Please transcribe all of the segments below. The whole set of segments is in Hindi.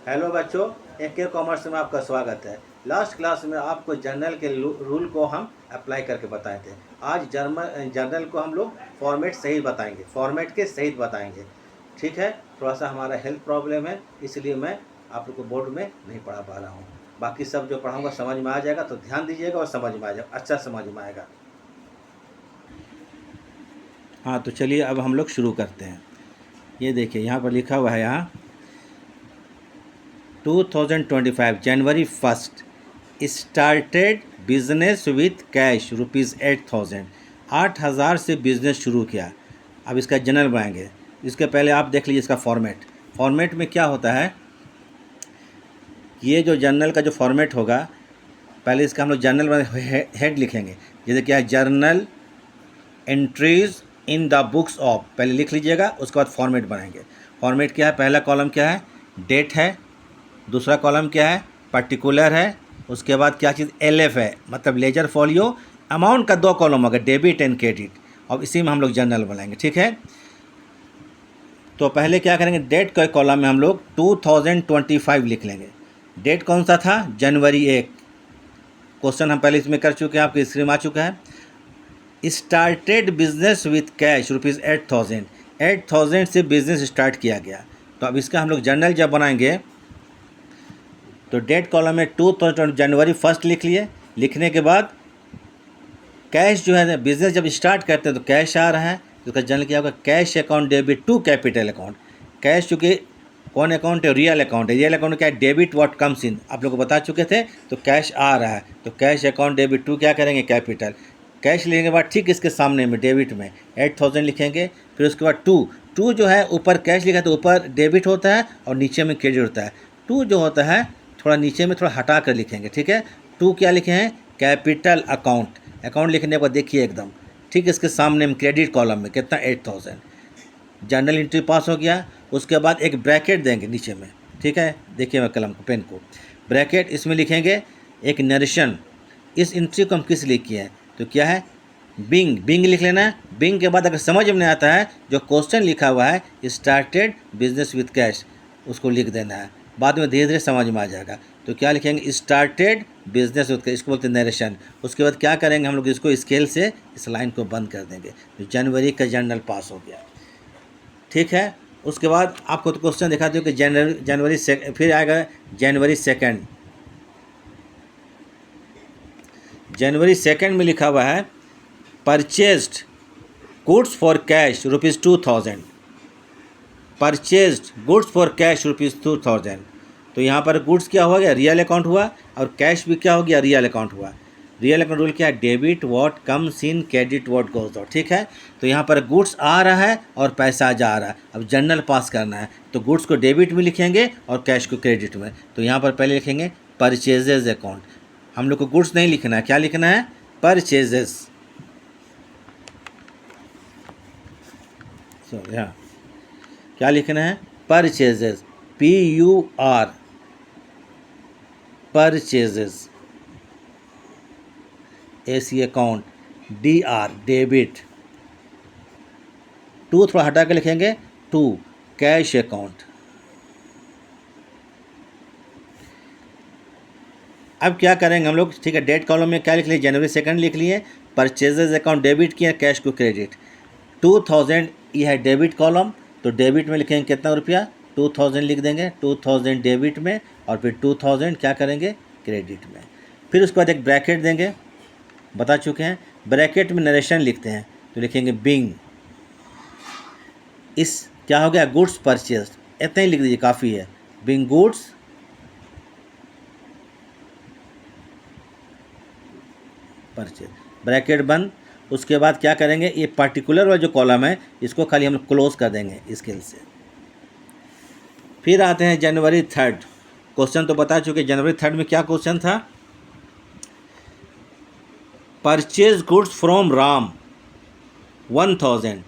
हेलो बच्चों, के कॉमर्स में आपका स्वागत है। लास्ट क्लास में आपको जर्नल के रूल को हम अप्लाई करके बताए थे। आज जर्नल को हम लोग फॉर्मेट सही बताएंगे, फॉर्मेट के सहित बताएंगे। ठीक है, थोड़ा सा हमारा हेल्थ प्रॉब्लम है, इसलिए मैं आप लोग को बोर्ड में नहीं पढ़ा पा रहा हूँ। बाकी सब जो पढ़ाऊँगा समझ में आ जाएगा, तो ध्यान दीजिएगा और समझ में आ जाएगा, अच्छा समझ में आएगा। हाँ, तो चलिए अब हम लोग शुरू करते हैं। ये देखिए यहाँ पर लिखा हुआ है, यहाँ 2025 जनवरी 1 स्टार्टेड बिजनेस विथ कैश ₹8,000। 8,000 से बिजनेस शुरू किया। अब इसका जनरल बनाएंगे। इसके पहले आप देख लीजिए इसका फॉर्मेट में क्या होता है। ये जो जर्नल का जो फॉर्मेट होगा, पहले इसका हम लोग जर्नल हेड लिखेंगे। जैसे क्या है, journal entries in the books of, पहले लिख लीजिएगा, उसके बाद फॉर्मेट बनाएंगे। फॉर्मेट क्या है, पहला कॉलम क्या है, डेट है। दूसरा कॉलम क्या है, पर्टिकुलर है। उसके बाद क्या चीज़, LF है, मतलब लेजर फॉलियो। अमाउंट का 2 कॉलम होगा, डेबिट एंड क्रेडिट। और इसी में हम लोग जर्नल बनाएंगे। ठीक है, तो पहले क्या करेंगे, डेट के कॉलम में हम लोग 2025 लिख लेंगे। डेट कौन सा था, जनवरी 1। क्वेश्चन हम पहले इसमें कर चुके हैं, आपके स्क्रीन में आ चुका है। Started business with cash ₹8,000। 8,000 से बिजनेस स्टार्ट किया गया। तो अब इसका हम लोग जर्नल जब बनाएंगे, तो डेट कॉलम में 2020 जनवरी 1 लिख लिए। लिखने के बाद कैश जो है, बिजनेस जब स्टार्ट करते हैं तो कैश आ रहा है, तो उसका जनरल क्या होगा, cash account debit to capital account. Cash चूँकि कौन अकाउंट है, रियल अकाउंट है। रियल अकाउंट क्या है, डेबिट व्हाट कम्स इन, आप लोग को बता चुके थे। तो कैश आ रहा है, तो कैश अकाउंट डेबिट टू क्या करेंगे, कैपिटल। कैश लेने के बाद ठीक इसके सामने में डेबिट में 8,000 लिखेंगे। फिर उसके बाद टू जो है, ऊपर कैश लिखा है तो ऊपर डेबिट होता है और नीचे में क्रेडिट होता है। टू जो होता है थोड़ा नीचे में थोड़ा हटा कर लिखेंगे। ठीक है, टू क्या लिखे हैं, कैपिटल अकाउंट। अकाउंट लिखने के बाद देखिए एकदम ठीक इसके सामने में क्रेडिट कॉलम में कितना, 8,000। जर्नल एंट्री पास हो गया। उसके बाद एक ब्रैकेट देंगे नीचे में। ठीक है, देखिए मैं कलम को, पेन को, ब्रैकेट, इसमें लिखेंगे एक नरेशन। इस एंट्री को हम किस लिए किए हैं, तो क्या है, बिंग लिख लेना है। बिंग के बाद अगर समझ में नहीं आता है, जो क्वेश्चन लिखा हुआ है स्टार्टेड बिजनेस विथ कैश, उसको लिख देना है। बाद में धीरे धीरे समझ में आ जाएगा। तो क्या लिखेंगे, स्टार्टेड बिजनेस विथ कैश, इसको बोलते हैं नरेशन। उसके बाद क्या करेंगे, हम लोग इसको स्केल से इस लाइन को बंद कर देंगे। तो जनवरी का जर्नल पास हो गया। ठीक है, उसके बाद आपको तो क्वेश्चन दिखाते हो कि जनवरी फिर आएगा जनवरी 2। जनवरी 2 में लिखा हुआ है purchased goods for cash ₹2,000। Purchased goods for cash ₹2,000। तो यहाँ पर गुड्स क्या हो गया, रियल अकाउंट हुआ, और कैश भी क्या हो गया, रियल अकाउंट हुआ। रियल अकाउंट रूल क्या है, debit what comes in, credit what goes out. ठीक है, तो यहाँ पर गुड्स आ रहा है और पैसा जा रहा है। अब जर्नल पास करना है, तो गुड्स को डेबिट में लिखेंगे और कैश को क्रेडिट में। तो यहाँ पर पहले लिखेंगे परचेजेज अकाउंट। हम लोग को गुड्स नहीं लिखना है, क्या लिखना है, परचेजेस। यहाँ क्या लिखना है, purchases, PUR, purchases. AC account, DR, debit. To थोड़ा हटा के लिखेंगे, टू कैश अकाउंट। अब क्या करेंगे हम लोग, ठीक है, डेट कॉलम में क्या लिख लिए, जनवरी 2 लिख लिए। परचेजेज अकाउंट डेबिट किया, कैश को क्रेडिट। 2,000 ये है डेबिट कॉलम, तो डेबिट में लिखेंगे कितना रुपया, 2,000 लिख देंगे। 2,000 डेबिट में, और फिर 2,000 क्या करेंगे, क्रेडिट में। फिर उसके बाद एक ब्रैकेट देंगे, बता चुके हैं। ब्रैकेट में नरेशन लिखते हैं, तो लिखेंगे बिंग। इस क्या हो गया, गुड्स परचेज, इतना ही लिख दीजिए, काफ़ी है। बिंग गुड्स परचेज, ब्रैकेट बंद। उसके बाद क्या करेंगे, ये पर्टिकुलर वाला जो कॉलम है, इसको खाली हम क्लोज कर देंगे स्केल से। फिर आते हैं जनवरी 3। क्वेश्चन तो बता चुके, जनवरी 3 में क्या क्वेश्चन था, purchase goods from Ram 1,000।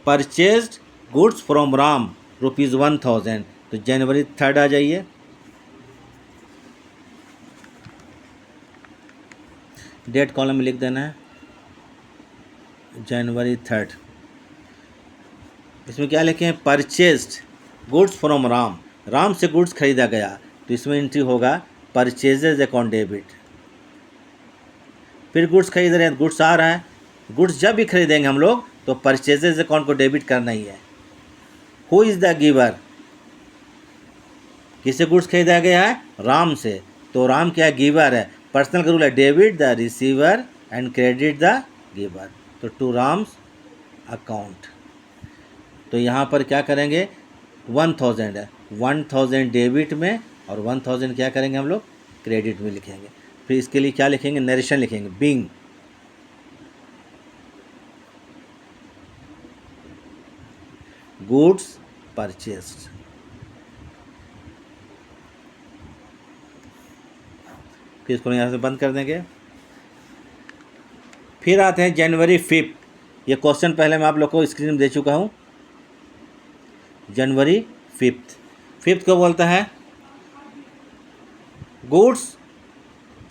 Purchased goods from Ram ₹1,000। तो जनवरी 3 आ जाइए। डेट कॉलम में लिख देना है जनवरी 3। इसमें क्या लिखे हैं, purchased goods from Ram Ram से गुड्स खरीदा गया, तो इसमें एंट्री होगा परचेजेज अकाउंट डेबिट। फिर गुड्स खरीद रहे हैं, गुड्स आ रहा है, गुड्स जब भी खरीदेंगे हम लोग तो परचेजेज अकाउंट को डेबिट करना ही है। हु इज़ द गिवर, किससे गुड्स खरीदा गया है? राम से, तो राम क्या गिवर है? पर्सनल का रूल है debit the receiver and credit the giver, तो टू राम्स अकाउंट। तो यहाँ पर क्या करेंगे, 1000 है, 1000 डेबिट में और 1000 क्या करेंगे हम लोग, क्रेडिट में लिखेंगे। फिर इसके लिए क्या लिखेंगे, नरेशन लिखेंगे, बीइंग गुड्स परचेस्ड। फिर इसको यहाँ से बंद कर देंगे। फिर आते हैं जनवरी 5। ये क्वेश्चन पहले मैं आप लोग को स्क्रीन में दे चुका हूँ। जनवरी 5 को बोलता है goods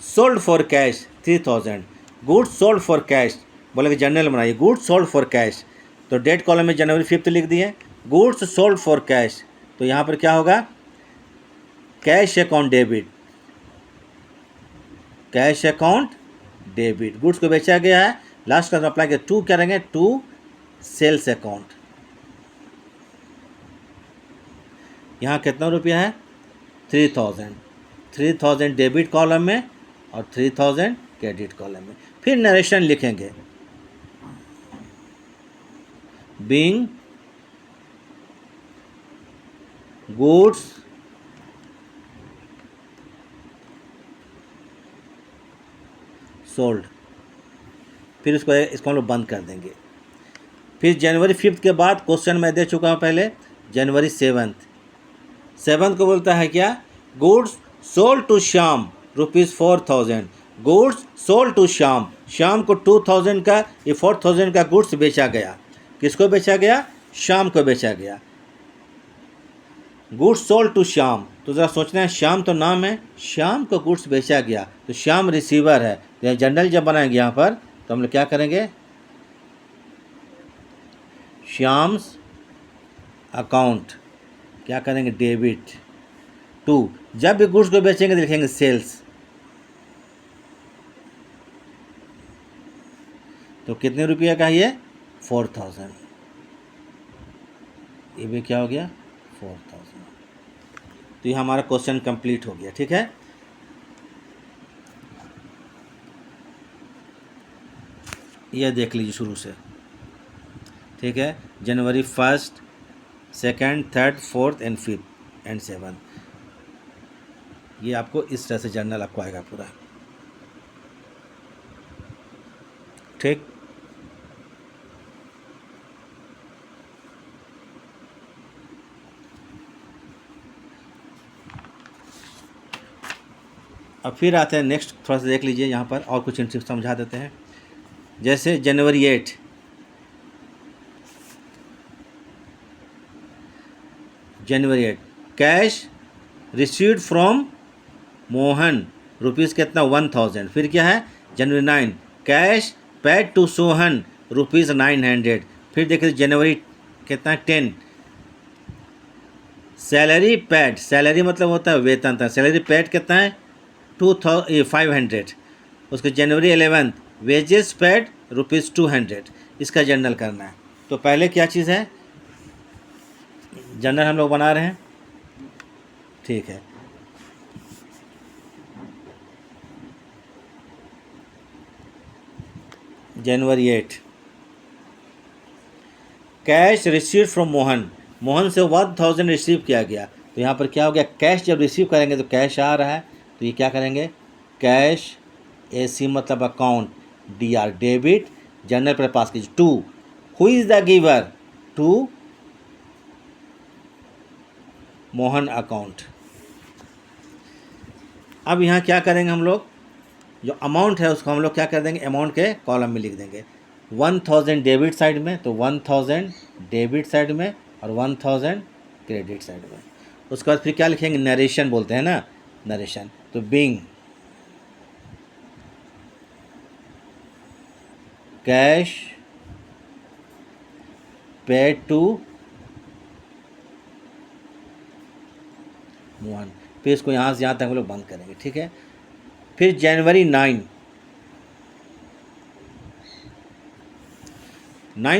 sold for cash 3000, goods sold for cash, बोले कि जनरल बनाइए, गुड्स सोल्ड फॉर कैश, तो डेट कॉलम में जनवरी 5 लिख दिए, गुड्स सोल्ड फॉर कैश, तो यहाँ पर क्या होगा, cash account debit, cash account debit, goods को बेचा गया है, लास्ट का अप्लाई किया, टू क्या रहेंगे, टू सेल्स अकाउंट। यहाँ कितना रुपया है, 3000, 3000 डेबिट कॉलम में और 3000 क्रेडिट कॉलम में। फिर नरेशन लिखेंगे, बीइंग गुड्स सोल्ड, फिर इसको हम लोग बंद कर देंगे। फिर जनवरी 5 के बाद क्वेश्चन मैं दे चुका हूँ पहले, जनवरी 7 को बोलता है क्या, goods sold to Shyam ₹4000, goods sold to Shyam, Shyam को 2000 का, ये 4000 का गुड्स बेचा गया, किसको बेचा गया, श्याम को बेचा गया, गुड्स सोल्ड टू श्याम। तो ज़रा सोचना है, श्याम तो नाम है, श्याम को गुड्स बेचा गया, तो श्याम रिसीवर है, तो जनरल जब बनाएंगे यहाँ पर तो हम लोग क्या करेंगे, श्याम्स अकाउंट क्या करेंगे, डेबिट टू, जब भी गुड्स को बेचेंगे तो लिखेंगे सेल्स, तो कितने रुपये का ये, 4000, ये भी क्या हो गया, 4000। तो ये हमारा क्वेश्चन कंप्लीट हो गया। ठीक है, ये देख लीजिए शुरू से। ठीक है, जनवरी 1, 2, 3, 4 एंड 5 एंड 7, ये आपको इस तरह से जर्नल आपको आएगा पूरा। ठीक, अब फिर आते हैं नेक्स्ट, थोड़ा सा देख लीजिए यहाँ पर और कुछ इनसे समझा देते हैं। जैसे जनवरी 8, cash received from Mohan rupees कितना, 1000। फिर क्या है, जनवरी 9, cash paid to Sohan rupees 900। फिर देखिए जनवरी कितना, 10, सैलरी पेड, सैलरी मतलब होता है वेतन था, सैलरी पेड कितना है, 500। उसके जनवरी 11, वेजेस पेड रुपीज़ 200। इसका जर्नल करना है। तो पहले क्या चीज़ है, जर्नल हम लोग बना रहे हैं। ठीक है, जनवरी 8, cash receive from Mohan, Mohan से 1000 रिसीव किया गया, तो यहाँ पर क्या हो गया, कैश जब रिसीव करेंगे तो कैश आ रहा है, तो ये क्या करेंगे, कैश, AC मतलब अकाउंट, DR डेबिट, जनरल पर पास कीजिए, to, who is the giver, to Mohan account. अब यहाँ क्या करेंगे हम लोग, जो अमाउंट है उसको हम लोग क्या कर देंगे, अमाउंट के कॉलम में लिख देंगे, 1000 डेबिट साइड में, तो 1000 डेबिट साइड में और 1000 क्रेडिट साइड में। उसके बाद फिर क्या लिखेंगे, नरेशन बोलते हैं ना, नरेशन, तो बीइंग कैश पेड टू 1, फिर इसको यहाँ से यहाँ तक हम लोग बंद करेंगे, ठीक है। फिर जनवरी 9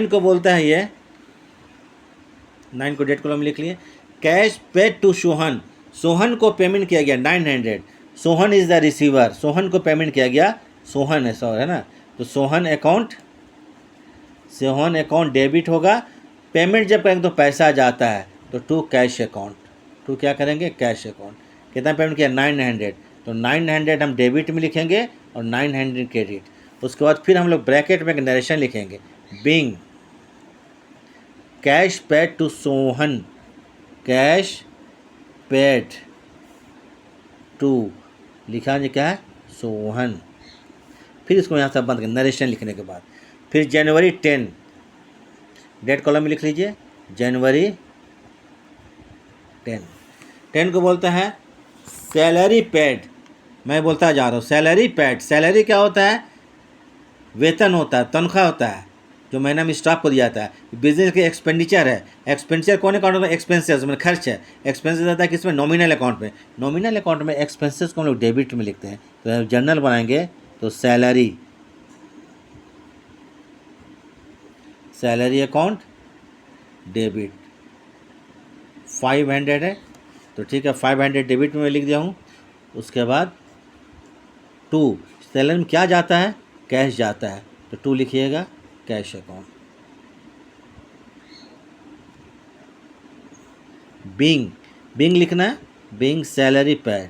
को बोलता है ये 9 को डेट कॉलम लिख लिए। Cash paid to Sohan, Sohan को पेमेंट किया गया 900, Sohan is the receiver, Sohan को पेमेंट किया गया, सोहन है सॉरी है ना, तो सोहन अकाउंट डेबिट होगा। पेमेंट जब करेंगे तो पैसा जाता है तो टू कैश अकाउंट, टू क्या करेंगे कैश अकाउंट। कितना पेमेंट किया 900, तो 900 हम डेबिट में लिखेंगे और 900 क्रेडिट। उसके बाद फिर हम लोग ब्रैकेट में एक नरेशन लिखेंगे, being cash paid to Sohan, cash paid to लिखा है क्या है सोहन। फिर इसको यहाँ से बंद कर नरेशन लिखने के बाद फिर जनवरी 10 डेट कॉलम में लिख लीजिए, जनवरी 10 को बोलता है सैलरी पेड। मैं बोलता जा रहा हूँ सैलरी पेड, सैलरी क्या होता है वेतन होता है, तनख्वाह होता है जो महीना में स्टाफ को दिया जाता है। बिजनेस के एक्सपेंडिचर है, एक्सपेंडिचर कौन अकाउंट में एक्सपेंसेस में खर्च है, एक्सपेंसेस आता है किसमें नॉमिनल अकाउंट में, नॉमिनल अकाउंट में एक्सपेंसेस को हम लोग डेबिट में लिखते हैं। तो जर्नल बनाएंगे तो सैलरी अकाउंट डेबिट 500 है, तो ठीक है 500 डेबिट में लिख दिया हूँ। उसके बाद 2 सैलरी में क्या जाता है कैश जाता है, तो 2 लिखिएगा कैश अकाउंट। बिंग लिखना है, बिंग सैलरी पेड,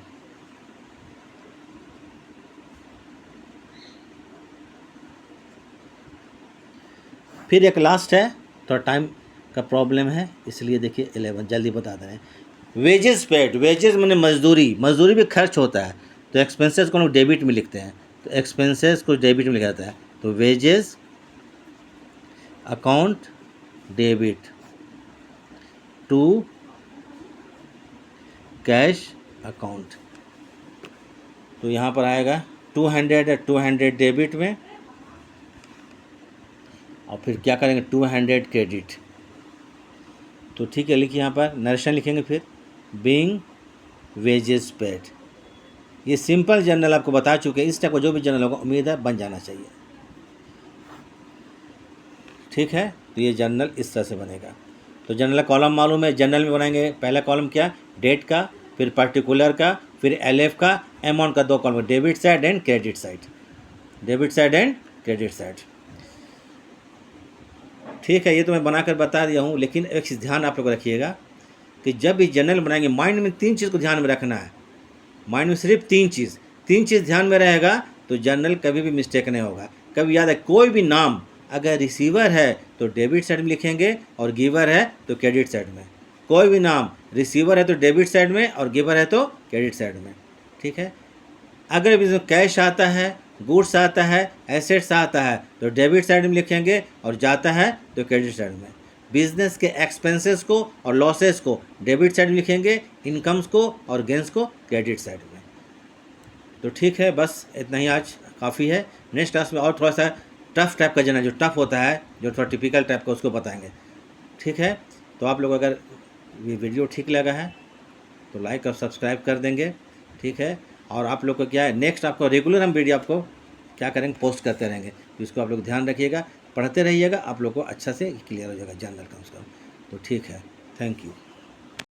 फिर एक लास्ट है, थोड़ा टाइम का प्रॉब्लम है इसलिए देखिए 11 जल्दी बता दे रहे हैं। वेजेस पेड, वेजेस मैंने मजदूरी भी खर्च होता है, तो एक्सपेंसेस को हम डेबिट में लिखते हैं, तो एक्सपेंसेस को डेबिट में लिखा जाता है, तो wages account debit to cash account. तो यहाँ पर आएगा 200 है, 200 डेबिट में और फिर क्या करेंगे 200 क्रेडिट। तो ठीक है लिखिए यहाँ पर नरेशन लिखेंगे, फिर बिंग वेजेस पेड। ये सिंपल जर्नल आपको बता चुके हैं, इस टाइप का जो भी जर्नल होगा उम्मीद है बन जाना चाहिए, ठीक है। तो ये जर्नल इस तरह से बनेगा। तो जर्नल कॉलम मालूम है, जर्नल में बनाएंगे पहला कॉलम क्या डेट का, फिर पर्टिकुलर का, फिर एलएफ का, अमाउंट का 2 column, debit side and credit side, debit side and credit side, ठीक है। ये तो मैं बनाकर बता दिया हूँ, लेकिन एक चीज़ ध्यान आप लोग रखिएगा कि जब भी जर्नल बनाएंगे माइंड में 3 चीज़ को ध्यान में रखना है, माइंड में सिर्फ 3 चीज़ ध्यान में रहेगा तो जर्नल कभी भी मिस्टेक नहीं होगा। कभी याद है कोई भी नाम अगर रिसीवर है तो डेबिट साइड में लिखेंगे और गिवर है तो क्रेडिट साइड में, कोई भी नाम रिसीवर है तो डेबिट साइड में और गिवर है तो क्रेडिट साइड में, ठीक है। अगर बिजनेस कैश आता है, गुड्स आता है, एसेट्स आता है तो डेबिट साइड में लिखेंगे और जाता है तो क्रेडिट साइड में। बिजनेस के एक्सपेंसेस को और लॉसेस को डेबिट साइड में लिखेंगे, इनकम्स को और गेंस को क्रेडिट साइड में। तो ठीक है, बस इतना ही आज काफ़ी है। नेक्स्ट क्लास में और थोड़ा सा टफ टाइप का जो टफ होता है, जो थोड़ा टिपिकल टाइप का, उसको बताएंगे, ठीक है। तो आप लोग अगर ये वीडियो ठीक लगा है तो लाइक और सब्सक्राइब कर देंगे, ठीक है। और आप लोग को क्या है नेक्स्ट आपको रेगुलर हम वीडियो आपको क्या करेंगे पोस्ट करते रहेंगे, तो इसको आप लोग ध्यान रखिएगा, पढ़ते रहिएगा, आप लोग को अच्छा से क्लियर हो जाएगा जर्नल का उसका। तो ठीक है, थैंक यू।